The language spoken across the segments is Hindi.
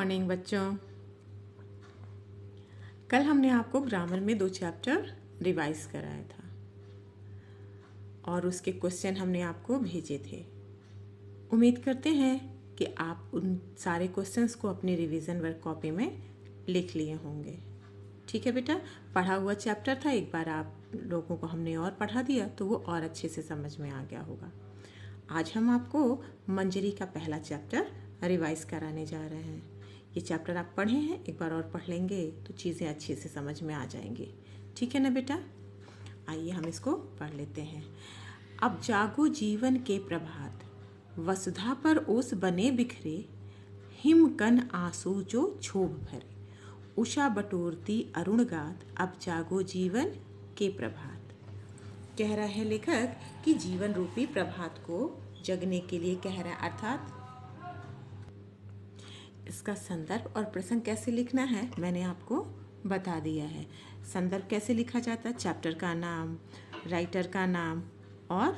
मॉर्निंग बच्चों। कल हमने आपको ग्रामर में 2 चैप्टर रिवाइज कराया था और उसके क्वेश्चन हमने आपको भेजे थे। उम्मीद करते हैं कि आप उन सारे क्वेश्चंस को अपनी रिवीजन वर्क कॉपी में लिख लिए होंगे। ठीक है बेटा, पढ़ा हुआ चैप्टर था, एक बार आप लोगों को हमने और पढ़ा दिया तो वो और अच्छे से समझ में आ गया होगा। आज हम आपको मंजरी का पहला चैप्टर रिवाइज कराने जा रहे हैं। ये चैप्टर आप पढ़े हैं, एक बार और पढ़ लेंगे तो चीज़ें अच्छे से समझ में आ जाएंगी। ठीक है ना बेटा, आइए हम इसको पढ़ लेते हैं। अब जागो जीवन के प्रभात, वसुधा पर ओस बने बिखरे, हिमकन आंसू जो क्षोभ भरे, उषा बटोरती अरुण गात, अब जागो जीवन के प्रभात। कह रहा है लेखक कि जीवन रूपी प्रभात को जगने के लिए कह रहा है, अर्थात इसका संदर्भ और प्रसंग कैसे लिखना है मैंने आपको बता दिया है। संदर्भ कैसे लिखा जाता है, चैप्टर का नाम, राइटर का नाम और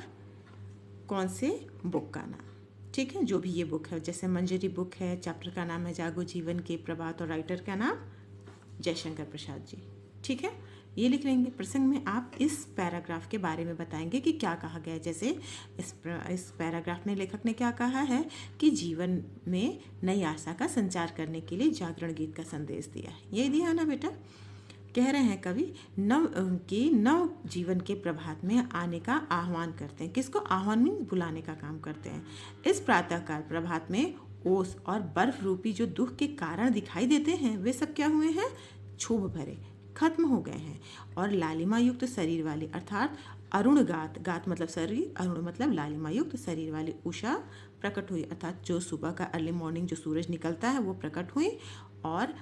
कौन से बुक का नाम। ठीक है, जो भी ये बुक है, जैसे मंजरी बुक है, चैप्टर का नाम है जागो जीवन के प्रभात और राइटर का नाम जयशंकर प्रसाद जी। ठीक है, ये लिख लेंगे। प्रसंग में आप इस पैराग्राफ के बारे में बताएंगे कि क्या कहा गया है। जैसे इस पैराग्राफ में लेखक ने क्या कहा है कि जीवन में नई आशा का संचार करने के लिए जागरण गीत का संदेश दिया है। ये दिया ना बेटा। कह रहे हैं कवि नव जीवन के प्रभात में आने का आह्वान करते हैं। किसको आह्वान मीन्स बुलाने का काम करते हैं। इस प्रातःकाल प्रभात में ओस और बर्फ रूपी जो दुख के कारण दिखाई देते हैं वे सब क्या हुए हैं, क्षोभ भरे, खत्म हो गए हैं। और लालिमा युक्त शरीर वाली, अर्थात अरुण गात, गात मतलब शरीर, अरुण मतलब लालिमा युक्त शरीर वाली उषा प्रकट हुई, अर्थात जो सुबह का अर्ली मॉर्निंग जो सूरज निकलता है वो प्रकट हुई। और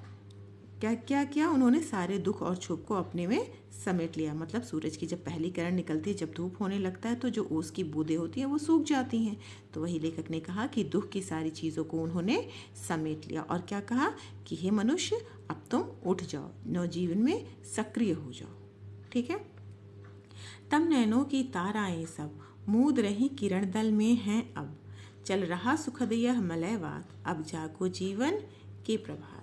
क्या क्या किया उन्होंने, सारे दुख और क्षोभ को अपने में समेट लिया। मतलब सूरज की जब पहली किरण निकलती है, जब धूप होने लगता है तो जो ओस की बूंदें होती हैं वो सूख जाती हैं। तो वही लेखक ने कहा कि दुख की सारी चीज़ों को उन्होंने समेट लिया और क्या कहा कि हे मनुष्य, अब तुम उठ जाओ, नवजीवन में सक्रिय हो जाओ। ठीक है, तब नैनों की ताराएं सब मूद रही किरण दल में हैं, अब चल रहा सुखद यह मलयवात, अब जागो जीवन के प्रभात।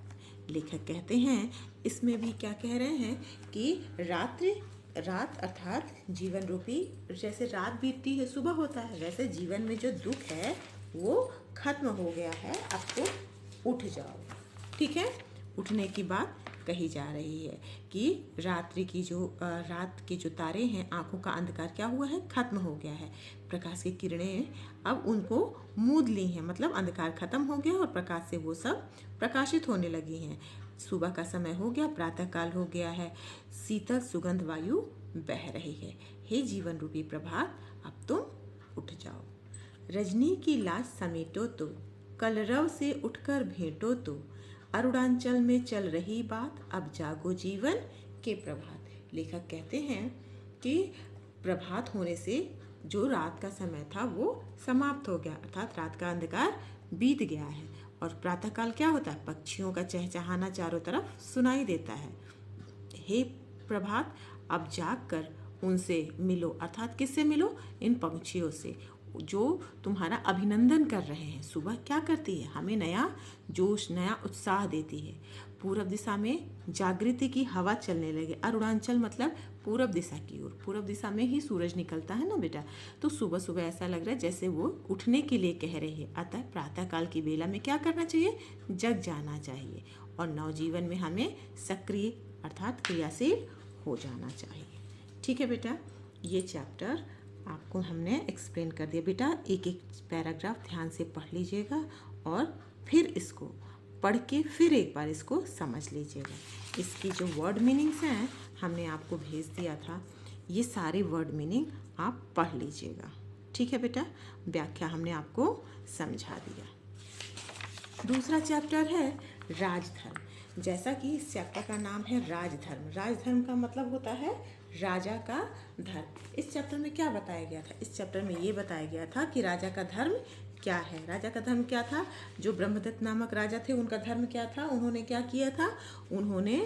लेखक कहते हैं इसमें भी क्या कह रहे हैं कि रात अर्थात जीवन रूपी, जैसे रात बीतती है सुबह होता है, वैसे जीवन में जो दुख है वो खत्म हो गया है, अब तो उठ जाओ। ठीक है, उठने की बात कही जा रही है कि रात के जो तारे हैं, आंखों का अंधकार क्या हुआ है, खत्म हो गया है। प्रकाश की किरणें अब उनको मूद ली हैं, मतलब अंधकार खत्म हो गया और प्रकाश से वो सब प्रकाशित होने लगी हैं। सुबह का समय हो गया, प्रातःकाल हो गया है, शीतल सुगंध वायु बह रही है। हे जीवन रूपी प्रभात, अब तुम उठ जाओ। रजनी की लाज समेटो तो, कलरव से उठकर भेंटो तो, अरुणाचल में चल रही बात, अब जागो जीवन के प्रभात। लेखक कहते हैं कि प्रभात होने से जो रात का समय था वो समाप्त हो गया, अर्थात रात का अंधकार बीत गया है। और प्रातःकाल क्या होता है, पक्षियों का चहचहाना चारों तरफ सुनाई देता है। हे प्रभात, अब जाग कर उनसे मिलो, अर्थात किससे मिलो, इन पंछियों से जो तुम्हारा अभिनंदन कर रहे हैं। सुबह क्या करती है, हमें नया जोश, नया उत्साह देती है। पूर्व दिशा में जागृति की हवा चलने लगे। अरुणाचल मतलब पूर्व दिशा की ओर, पूर्व दिशा में ही सूरज निकलता है ना बेटा। तो सुबह सुबह ऐसा लग रहा है जैसे वो उठने के लिए कह रहे हैं। अतः प्रातःकाल की बेला में क्या करना चाहिए, जग जाना चाहिए और नवजीवन में हमें सक्रिय अर्थात क्रियाशील हो जाना चाहिए। ठीक है बेटा, ये चैप्टर आपको हमने एक्सप्लेन कर दिया। बेटा एक एक पैराग्राफ ध्यान से पढ़ लीजिएगा और फिर इसको पढ़ के फिर एक बार इसको समझ लीजिएगा। इसकी जो वर्ड मीनिंग्स हैं हमने आपको भेज दिया था, ये सारे वर्ड मीनिंग आप पढ़ लीजिएगा। ठीक है बेटा, व्याख्या हमने आपको समझा दिया। दूसरा चैप्टर है राजधर्म। जैसा कि इस चैप्टर का नाम है राजधर्म। राजधर्म का मतलब होता है राजा का धर्म। इस चैप्टर में क्या बताया गया था, इस चैप्टर में ये बताया गया था कि राजा का धर्म क्या है। राजा का धर्म क्या था? जो ब्रह्मदत्त नामक राजा थे उनका धर्म क्या था? उन्होंने क्या किया था? उन्होंने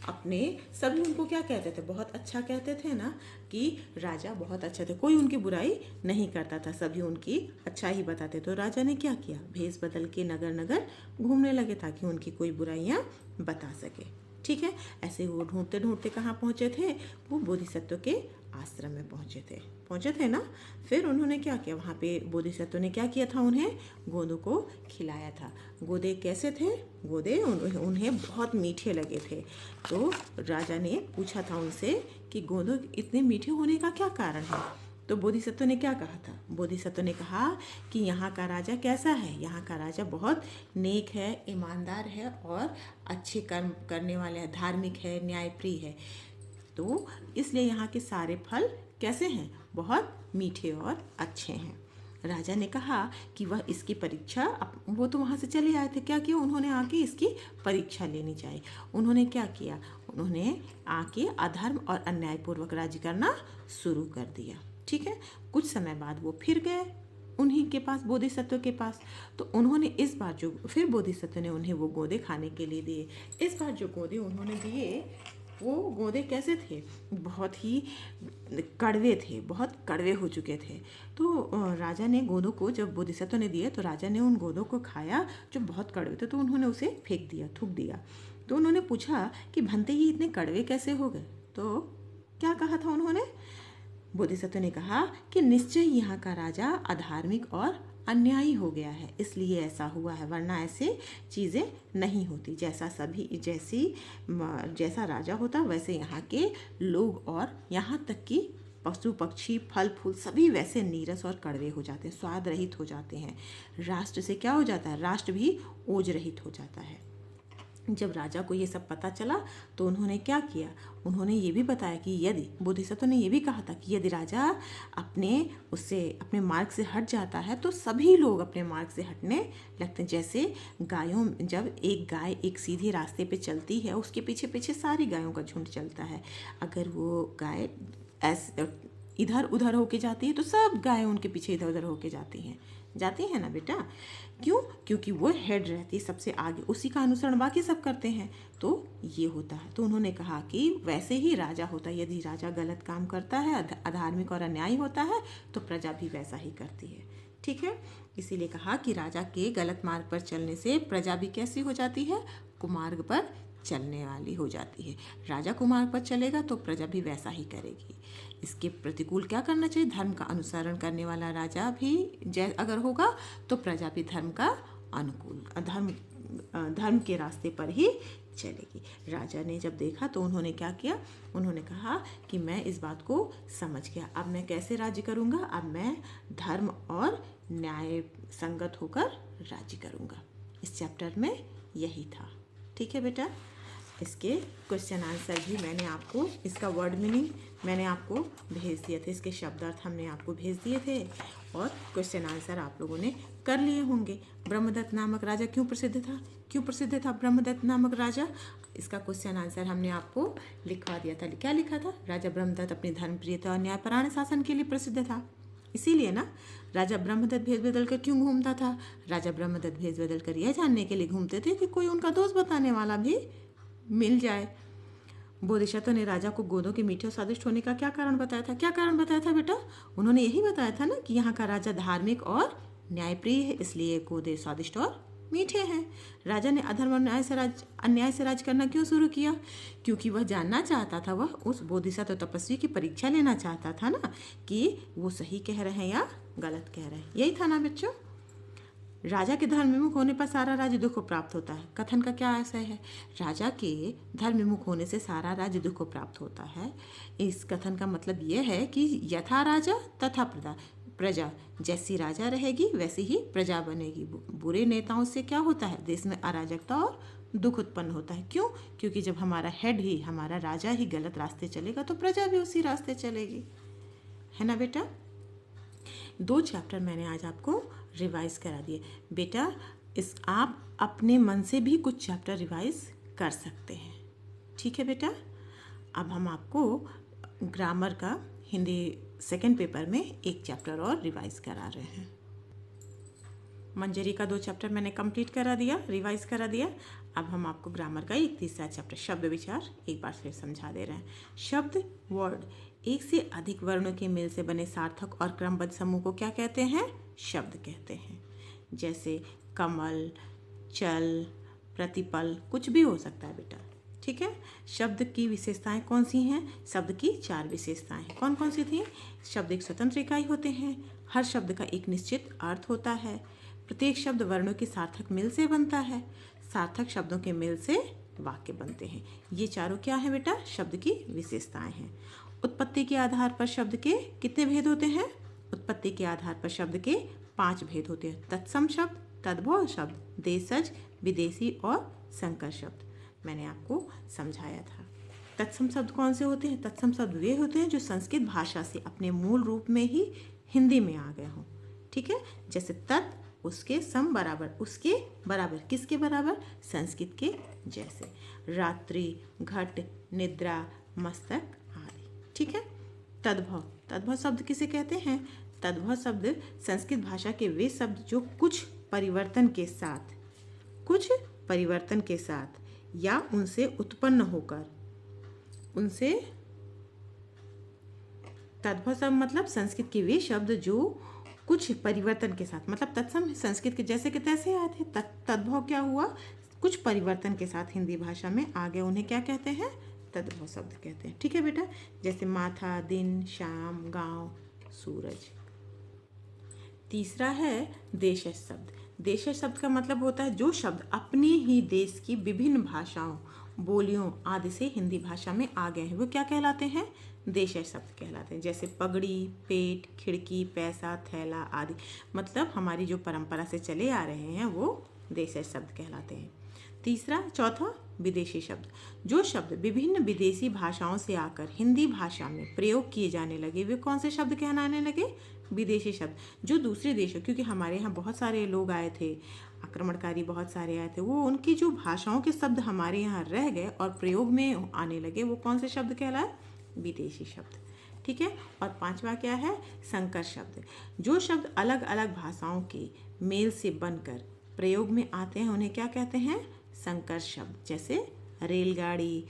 अपने सभी उनको क्या कहते थे? बहुत अच्छा कहते थे ना, कि राजा बहुत अच्छे थे, कोई उनकी बुराई नहीं करता था, सभी उनकी अच्छा ही बताते। तो राजा ने क्या किया? भेष बदल के नगर नगर घूमने लगे ताकि उनकी कोई बुराइयां बता सके। ठीक है, ऐसे वो ढूंढते ढूंढते कहाँ पहुंचे थे? वो बोधिसत्व के आश्रम में पहुंचे थे ना। फिर उन्होंने क्या किया? वहाँ पे बोधिसत्व ने क्या किया था? उन्हें गोदों को खिलाया था। गोदे कैसे थे? गोदे उन्हें बहुत मीठे लगे थे। तो राजा ने पूछा था उनसे कि गोदों इतने मीठे होने का क्या कारण है? तो बोधिसत्व ने क्या कहा था? बोधिसत्व ने कहा कि यहाँ का राजा कैसा है? यहाँ का राजा बहुत नेक है, ईमानदार है और अच्छे कर्म करने वाले है, धार्मिक है, न्यायप्रिय है। तो इसलिए यहाँ के सारे फल कैसे हैं? बहुत मीठे और अच्छे हैं। राजा ने कहा कि वह इसकी परीक्षा, वो तो वहाँ से चले आए थे, क्या किया उन्होंने? आके इसकी परीक्षा लेनी चाहिए। उन्होंने क्या किया? उन्होंने आके अधर्म और अन्यायपूर्वक राज्य करना शुरू कर दिया। ठीक है, कुछ समय बाद वो फिर गए उन्हीं के पास, बोधिसत्व के पास। तो उन्होंने इस बार जो, फिर बोधिसत्व ने उन्हें वो गोदे खाने के लिए दिए। इस बार जो गोदे उन्होंने दिए, वो गोदे कैसे थे? बहुत ही कड़वे थे, बहुत कड़वे हो चुके थे। तो राजा ने गोदों को, जब बोधिसत्व ने दिए तो राजा ने उन गोदों को खाया जो बहुत कड़वे थे, तो उन्होंने उसे फेंक दिया, थूक दिया। तो उन्होंने पूछा कि भंते ये इतने कड़वे कैसे हो गए? तो क्या कहा था उन्होंने? बोधिसत्व ने कहा कि निश्चय यहाँ का राजा अधार्मिक और अन्यायी हो गया है, इसलिए ऐसा हुआ है, वरना ऐसे चीज़ें नहीं होती। जैसा राजा होता वैसे यहाँ के लोग और यहाँ तक कि पशु पक्षी फल फूल सभी वैसे नीरस और कड़वे हो जाते हैं, स्वाद रहित हो जाते हैं। राष्ट्र से क्या हो जाता है? राष्ट्र भी ओज रहित हो जाता है। जब राजा को ये सब पता चला तो उन्होंने क्या किया? उन्होंने ये भी बताया कि यदि, बोधिसत्व ने ये भी कहा था कि यदि राजा अपने मार्ग से हट जाता है तो सभी लोग अपने मार्ग से हटने लगते हैं। जैसे गायों, जब एक गाय एक सीधे रास्ते पे चलती है, उसके पीछे पीछे सारी गायों का झुंड चलता है। अगर वो गाय इधर उधर होके जाती है तो सब गायें उनके पीछे इधर उधर होके जाती हैं ना बेटा। क्यों? क्योंकि वो हेड रहती है सबसे आगे, उसी का अनुसरण बाकी सब करते हैं। तो ये होता है। तो उन्होंने कहा कि वैसे ही राजा होता है, यदि राजा गलत काम करता है, अधार्मिक और अन्यायी होता है, तो प्रजा भी वैसा ही करती है। ठीक है, इसीलिए कहा कि राजा के गलत मार्ग पर चलने से प्रजा भी कैसी हो जाती है? कुमार्ग पर चलने वाली हो जाती है। राजा कुमार्ग पर चलेगा तो प्रजा भी वैसा ही करेगी। इसके प्रतिकूल क्या करना चाहिए? धर्म का अनुसरण करने वाला राजा भी अगर होगा तो प्रजा भी धर्म का अनुकूल, धर्म के रास्ते पर ही चलेगी। राजा ने जब देखा तो उन्होंने क्या किया? उन्होंने कहा कि मैं इस बात को समझ गया, अब मैं कैसे राज्य करूँगा? अब मैं धर्म और न्याय संगत होकर राज्य करूँगा। इस चैप्टर में यही था। ठीक है बेटा, इसके क्वेश्चन आंसर भी मैंने आपको, इसका वर्ड मीनिंग मैंने आपको भेज दिए थे, इसके शब्दार्थ हमने आपको भेज दिए थे और क्वेश्चन आंसर आप लोगों ने कर लिए होंगे। ब्रह्मदत्त नामक राजा क्यों प्रसिद्ध था ब्रह्मदत्त नामक राजा? इसका क्वेश्चन आंसर हमने आपको लिखवा दिया था। क्या लिखा था? राजा ब्रह्मदत्त अपनी धर्मप्रियता और न्यायपरायण शासन के लिए प्रसिद्ध था। इसीलिए ना राजा ब्रह्मदत्त भेष बदल कर क्यों घूमता था? राजा ब्रह्मदत्त भेष बदल कर यह जानने के लिए घूमते थे कि कोई उनका दोस्त बताने वाला भी मिल जाए। बोधिसत्व ने राजा को गोदों के मीठे और स्वादिष्ट होने का क्या कारण बताया था? क्या कारण बताया था बेटा? उन्होंने यही बताया था ना कि यहाँ का राजा धार्मिक और न्यायप्रिय है, इसलिए गोदे स्वादिष्ट और मीठे हैं। राजा ने अधर्म और अन्याय से राज करना क्यों शुरू किया? क्योंकि वह जानना चाहता था, वह उस बोधिसत्व तपस्वी की परीक्षा लेना चाहता था ना कि वो सही कह रहे हैं या गलत कह रहे हैं। यही था ना बच्चों। राजा के धर्म विमुख होने पर सारा राज्य दुख को प्राप्त होता है। कथन का क्या आशय है? राजा के धर्म विमुख होने से सारा राज्य दुख को प्राप्त होता है। इस कथन का मतलब यह है कि यथा राजा तथा प्रजा, जैसी राजा रहेगी वैसी ही प्रजा बनेगी। बुरे नेताओं से क्या होता है? देश में अराजकता और दुख उत्पन्न होता है। क्यों? क्योंकि जब हमारा हेड ही, हमारा राजा ही गलत रास्ते चलेगा तो प्रजा भी उसी रास्ते चलेगी, है ना बेटा। 2 चैप्टर मैंने आज आपको रिवाइज करा दिए बेटा। आप अपने मन से भी कुछ चैप्टर रिवाइज कर सकते हैं। ठीक है बेटा। अब हम आपको ग्रामर का हिंदी सेकंड पेपर में एक चैप्टर और रिवाइज करा रहे हैं। मंजरी का 2 चैप्टर मैंने कंप्लीट करा दिया, रिवाइज करा दिया। अब हम आपको ग्रामर का एक तीसरा चैप्टर शब्द विचार एक बार फिर समझा दे रहे हैं। शब्द वर्ड, एक से अधिक वर्णों के मेल से बने सार्थक और क्रमबद्ध समूह को क्या कहते हैं? शब्द कहते हैं। जैसे कमल, चल, प्रतिपल, कुछ भी हो सकता है बेटा। ठीक है। शब्द की विशेषताएं कौन सी हैं? शब्द की 4 विशेषताएं हैं। कौन कौन सी थी? शब्द एक स्वतंत्र इकाई होते हैं, हर शब्द का एक निश्चित अर्थ होता है, प्रत्येक शब्द वर्णों के सार्थक मेल से बनता है, सार्थक शब्दों के मेल से वाक्य बनते हैं। ये चारों क्या है बेटा? शब्द की विशेषताएं हैं। उत्पत्ति के आधार पर शब्द के कितने भेद होते हैं? उत्पत्ति के आधार पर शब्द के 5 भेद होते हैं। तत्सम शब्द, तद्भव शब्द, देशज, विदेशी और संकर शब्द। मैंने आपको समझाया था। तत्सम शब्द कौन से होते हैं? तत्सम शब्द वे होते हैं जो संस्कृत भाषा से अपने मूल रूप में ही हिंदी में आ गए हों। ठीक है। जैसे तत्, उसके सम बराबर, उसके बराबर, किसके बराबर? संस्कृत के जैसे। रात्रि, घट, निद्रा, मस्तक आदि। ठीक है। तद्भव, तद्भव शब्द किसे कहते हैं? तद्भव शब्द संस्कृत भाषा के वे शब्द जो कुछ परिवर्तन के साथ या उनसे उत्पन्न होकर, उनसे, तद्भव शब्द मतलब संस्कृत के वे शब्द जो कुछ परिवर्तन के साथ, मतलब तत्सम संस्कृत के जैसे के तैसे आए थे, तद्भव क्या हुआ? कुछ परिवर्तन के साथ हिंदी भाषा में आ गए, उन्हें क्या कहते हैं? तद्भव शब्द कहते हैं। ठीक है बेटा। जैसे माथा, दिन, शाम, गांव, सूरज। तीसरा है देशज शब्द। देशज शब्द का मतलब होता है जो शब्द अपने ही देश की विभिन्न भाषाओं, बोलियों आदि से हिंदी भाषा में आ गए हैं, वो क्या कहलाते हैं? देशज शब्द कहलाते हैं। जैसे पगड़ी, पेट, खिड़की, पैसा, थैला आदि, मतलब हमारी जो परंपरा से चले आ रहे हैं वो देशज शब्द कहलाते हैं। चौथा विदेशी शब्द। जो शब्द विभिन्न विदेशी भाषाओं से आकर हिंदी भाषा में प्रयोग किए जाने लगे, वे कौन से शब्द कहलाने लगे? विदेशी शब्द। जो दूसरे देशों, क्योंकि हमारे यहाँ बहुत सारे लोग आए थे, आक्रमणकारी बहुत सारे आए थे, वो उनकी जो भाषाओं के शब्द हमारे यहाँ रह गए और प्रयोग में आने लगे, वो कौन से शब्द कहलाए? विदेशी शब्द। ठीक है। और 5वां क्या है? संकर शब्द। जो शब्द अलग अलग भाषाओं के मेल से बनकर प्रयोग में आते हैं, उन्हें क्या कहते हैं? संकर शब्द। जैसे रेलगाड़ी,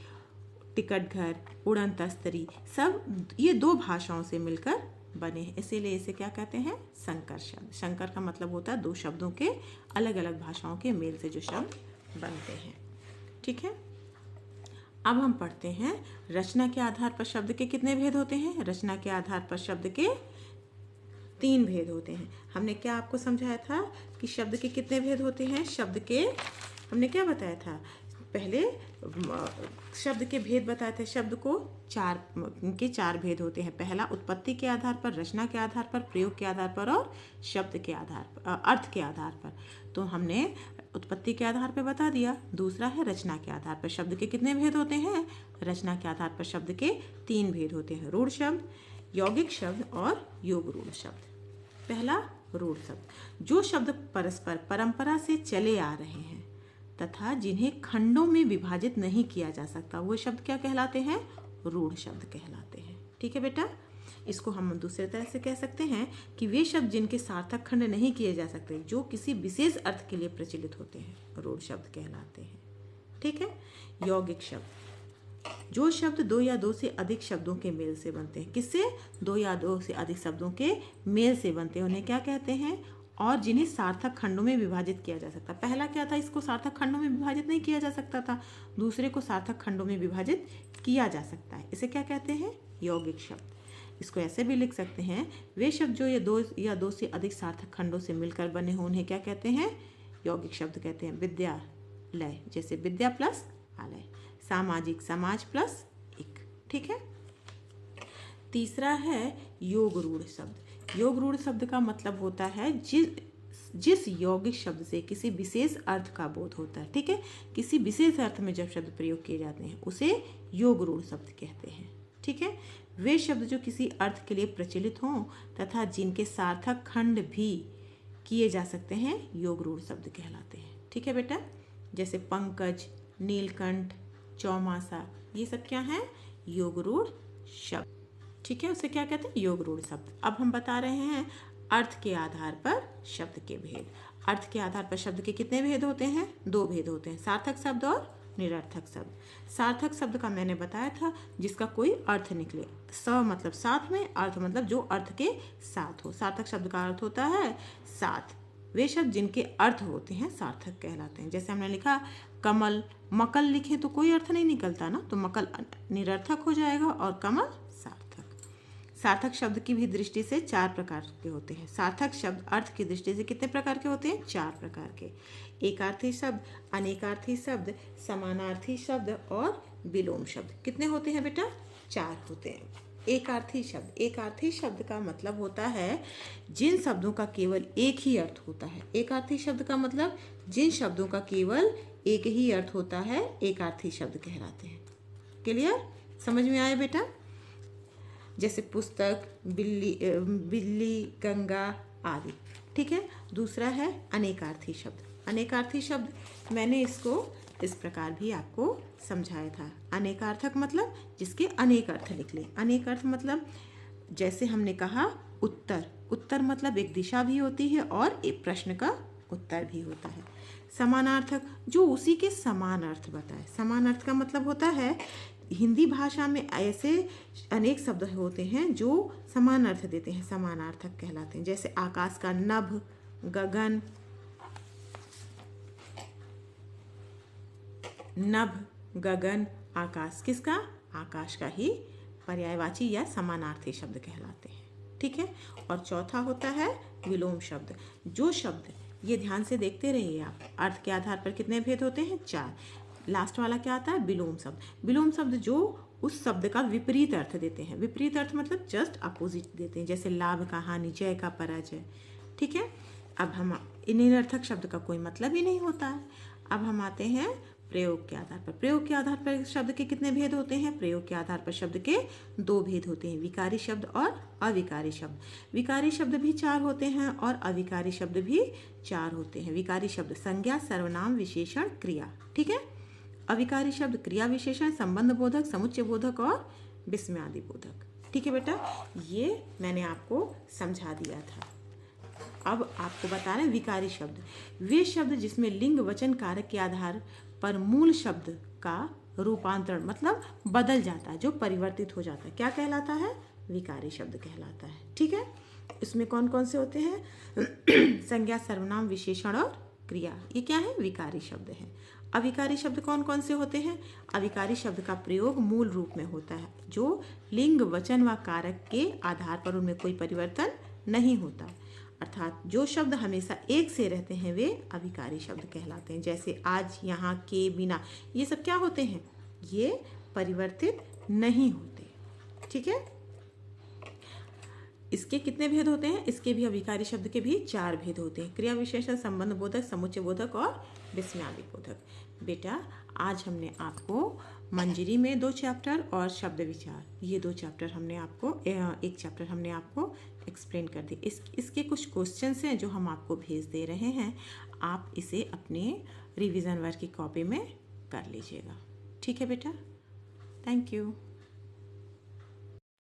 टिकट घर, उड़न तस्तरी, सब ये 2 भाषाओं से मिलकर बने हैं, इसीलिए इसे क्या कहते हैं? संकर शब्द। संकर का मतलब होता है 2 शब्दों के अलग अलग भाषाओं के मेल से जो शब्द बनते हैं। ठीक है। अब हम पढ़ते हैं रचना के आधार पर शब्द के कितने भेद होते हैं? रचना के आधार पर शब्द के 3 भेद होते हैं। हमने क्या आपको समझाया था कि शब्द के कितने भेद होते हैं? शब्द के हमने क्या बताया था? पहले शब्द के भेद बताए थे। शब्द को 4 भेद होते हैं। पहला उत्पत्ति के आधार पर, रचना के आधार पर, प्रयोग के आधार पर और शब्द के आधार पर, अर्थ के आधार पर। तो हमने उत्पत्ति के आधार पर बता दिया। दूसरा है रचना के आधार पर। शब्द के कितने भेद होते हैं? रचना के आधार पर शब्द के 3 भेद होते हैं। रूढ़ शब्द, यौगिक शब्द और योग रूढ़ शब्द। पहला रूढ़ शब्द। जो शब्द परस्पर परंपरा से चले आ रहे हैं तथा जिन्हें खंडों में विभाजित नहीं किया जा सकता, वो शब्द क्या कहलाते हैं? रूढ़ शब्द कहलाते हैं। ठीक है बेटा। इसको हम दूसरे तरह से कह सकते हैं कि वे शब्द जिनके सार्थक खंड नहीं किए जा सकते, जो किसी विशेष अर्थ के लिए प्रचलित होते हैं, रूढ़ शब्द कहलाते हैं। ठीक है। यौगिक शब्द। जो शब्द 2 या 2 से अधिक शब्दों के मेल से बनते हैं। किससे? 2 या 2 से अधिक शब्दों के मेल से बनते हैं, उन्हें क्या कहते हैं? और जिन्हें सार्थक खंडों में विभाजित किया जा सकता। पहला क्या था? इसको सार्थक खंडों में विभाजित नहीं किया जा सकता था, दूसरे को सार्थक खंडों में विभाजित किया जा सकता है। इसे क्या कहते हैं? यौगिक शब्द। इसको ऐसे भी लिख सकते हैं, वे शब्द जो ये 2 या 2 से अधिक सार्थक खंडों से मिलकर बने हों, उन्हें क्या कहते हैं? यौगिक शब्द कहते हैं। विद्यालय, जैसे विद्या प्लस आलय। सामाजिक, समाज प्लस एक। ठीक है। तीसरा है योग रूढ़ शब्द। योग रूढ़ शब्द का मतलब होता है जिस यौगिक शब्द से किसी विशेष अर्थ का बोध होता है। ठीक है। किसी विशेष अर्थ में जब शब्द प्रयोग किए जाते हैं उसे योग रूढ़ शब्द कहते हैं। ठीक है। वे शब्द जो किसी अर्थ के लिए प्रचलित हों तथा जिनके सार्थक खंड भी किए जा सकते हैं, योग रूढ़ शब्द कहलाते हैं। ठीक है बेटा। जैसे पंकज, नीलकंठ, चौमासा, ये सब क्या है? योग रूढ़ शब्द। ठीक है। उसे क्या कहते हैं? योग रूढ़ शब्द। अब हम बता रहे हैं अर्थ के आधार पर शब्द के भेद। अर्थ के आधार पर शब्द के कितने भेद होते हैं? 2 भेद होते हैं, सार्थक शब्द और निरर्थक शब्द। सार्थक शब्द का मैंने बताया था जिसका कोई अर्थ निकले, स मतलब साथ में, अर्थ मतलब जो अर्थ के साथ हो। सार्थक शब्द का अर्थ होता है साथ। वे शब्द जिनके अर्थ होते हैं सार्थक कहलाते हैं। जैसे हमने लिखा कमल, मकल लिखे तो कोई अर्थ नहीं निकलता ना, तो मकल निरर्थक हो जाएगा और कमल सार्थक। सार्थक शब्द की भी दृष्टि से 4 प्रकार के होते हैं। सार्थक शब्द अर्थ की दृष्टि से कितने प्रकार के होते हैं? 4 प्रकार के। एकार्थी शब्द, अनेकार्थी शब्द, समानार्थी शब्द और विलोम शब्द। कितने होते हैं बेटा? 4 होते हैं। एकार्थी शब्द, एकार्थी शब्द का मतलब होता है जिन शब्दों का केवल एक ही अर्थ होता है। एकार्थी शब्द का मतलब जिन शब्दों का केवल एक ही अर्थ होता है एकार्थी शब्द कहलाते हैं। क्लियर? समझ में आया बेटा? जैसे पुस्तक, बिल्ली, गंगा आदि। ठीक है। दूसरा है अनेकार्थी शब्द। अनेकार्थी शब्द मैंने इसको इस प्रकार भी आपको समझाया था। अनेकार्थक मतलब जिसके अनेक अर्थ निकले। अनेक अर्थ मतलब जैसे हमने कहा उत्तर, उत्तर मतलब एक दिशा भी होती है और एक प्रश्न का उत्तर भी होता है। समानार्थक जो उसी के समान अर्थ बताए। समान अर्थ का मतलब होता है हिंदी भाषा में ऐसे अनेक शब्द होते हैं जो समान अर्थ देते हैं, समानार्थक कहलाते हैं। जैसे आकाश का नभ, गगन, नभ, गगन, आकाश किसका? आकाश का ही पर्यायवाची या समानार्थी शब्द कहलाते हैं। ठीक है। और चौथा होता है विलोम शब्द। जो शब्द, ये ध्यान से देखते रहिए आप, अर्थ के आधार पर कितने भेद होते हैं? 4। लास्ट वाला क्या आता है? विलोम शब्द। विलोम शब्द जो उस शब्द का विपरीत अर्थ देते हैं। विपरीत अर्थ मतलब जस्ट अपोजिट देते हैं। जैसे लाभ का हानि, जय का पराजय। ठीक है। अब हम निरर्थक शब्द का कोई मतलब ही नहीं होता है। अब हम आते हैं प्रयोग के आधार पर। प्रयोग के आधार पर शब्द के कितने भेद होते हैं? प्रयोग के आधार पर शब्द के 2 भेद होते हैं, विकारी शब्द और अविकारी शब्द। विकारी शब्द भी 4 होते हैं और अविकारी शब्द भी 4 होते हैं। विकारी शब्द संज्ञा, सर्वनाम, विशेषण, क्रिया। ठीक है। अविकारी शब्द क्रिया, विशेषण, संबंध बोधक, समुच्चय बोधक और विस्मयादि बोधक। ठीक है बेटा, ये मैंने आपको समझा दिया था। अब आपको बता रहे हैं विकारी शब्द। वे शब्द जिसमें लिंग, वचन, कारक के आधार पर मूल शब्द का रूपांतरण मतलब बदल जाता है, जो परिवर्तित हो जाता है, क्या कहलाता है? विकारी शब्द कहलाता है। ठीक है। इसमें कौन कौन से होते हैं? संज्ञा, सर्वनाम, विशेषण और क्रिया। ये क्या है? विकारी शब्द है। अविकारी शब्द कौन कौन से होते हैं? अविकारी शब्द का प्रयोग मूल रूप में होता है, जो लिंग, वचन व कारक के आधार पर उनमें कोई परिवर्तन नहीं होता, अर्थात जो शब्द हमेशा एक से रहते हैं वे अविकारी शब्द कहलाते हैं। जैसे आज, यहाँ, के, बिना, ये सब क्या होते हैं? ये परिवर्तित नहीं होते। ठीक है। इसके कितने भेद होते हैं? इसके भी अविकारी शब्द के भी 4 भेद होते हैं, क्रिया, विशेषण, संबंध बोधक, समुच्चय बोधक और विस्मयादि बोधक। बेटा, आज हमने आपको मंजरी में 2 चैप्टर और शब्द विचार, ये 2 चैप्टर हमने आपको, एक चैप्टर हमने आपको एक्सप्लेन कर दी। इसके कुछ क्वेश्चंस हैं जो हम आपको भेज दे रहे हैं, आप इसे अपने रिवीजन वर्क की कॉपी में कर लीजिएगा। ठीक है बेटा, थैंक यू।